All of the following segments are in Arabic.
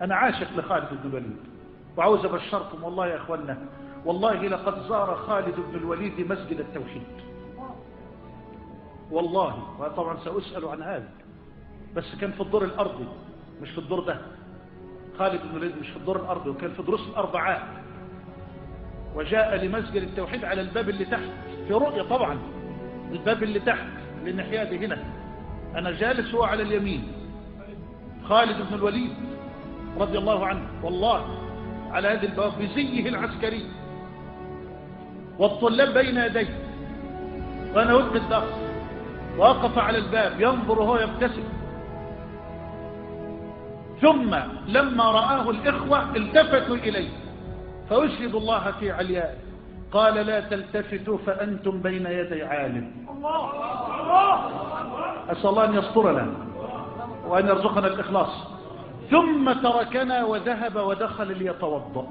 أنا عاشق لخالد بن الوليد، وعاوز أبشركم والله يا أخوانا، والله لقد زار خالد بن الوليد مسجد التوحيد والله، وطبعا سأسأل عن هذا، بس كان في الدور الأرضي مش في الدور ده. خالد بن الوليد مش في الدور الأرضي، وكان في دروس الأربعاء، وجاء لمسجد التوحيد على الباب اللي تحت في رؤية طبعا، الباب اللي تحت للناحية دي هنا، أنا جالس هو على اليمين، خالد بن الوليد رضي الله عنه والله على هذه الباب بزيه العسكري، والطلاب بين يديه، وأنا قلت الدرس، وقف على الباب ينظر وهو يبتسم. ثم لما رآه الإخوة التفتوا إليه فأشهد الله في عليائه، قال لا تلتفتوا فأنتم بين يدي عالم. أسأل الله أن يسترنا وأن يرزقنا الإخلاص. ثم تركنا وذهب ودخل ليتوضأ.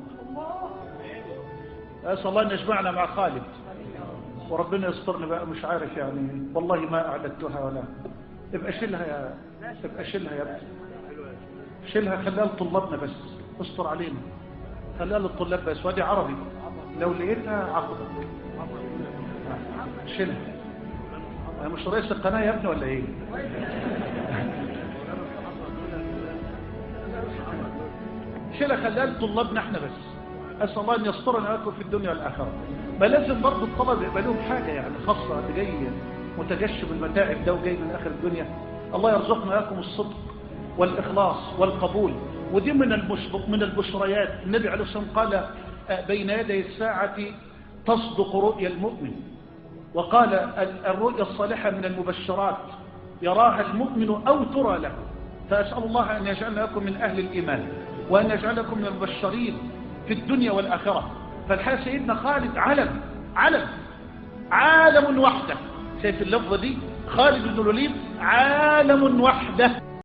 أسأل الله أن يجمعنا مع خالد، وربنا يسترنا بقى. مش عارف يعني والله ما أعددتها ولا. ابقى شيلها يا ابني، شيلها، خليها لطلابنا بس، استر علينا، خليها للطلاب بس، وادي عربي لو لقيتها عقدك شيلها. أنا مش رئيس القناة يا ابني ولا ايه؟ شيلها خليها لطلابنا احنا بس. أسأل الله أن يسترنا لكم في الدنيا والآخرة. ما لازم برضه الطلب يبقى لهم حاجة يعني خاصة، اللي جاي متجشم المتاعب ده وجاي من آخر الدنيا. الله يرزقنا لكم الصدق والإخلاص والقبول. ودي من البشريات. النبي عليه الصلاة والسلام قال بين يدي الساعة تصدق رؤيا المؤمن، وقال الرؤيا الصالحة من المبشرات يراها المؤمن أو ترى له. فأسأل الله أن يجعلنا لكم من أهل الإيمان، وأن يجعلكم من المبشرين في الدنيا والآخرة. فالحقيقة سيدنا خالد عالم وحده. شايف اللفظة دي؟ خالد بن الوليد عالم وحده.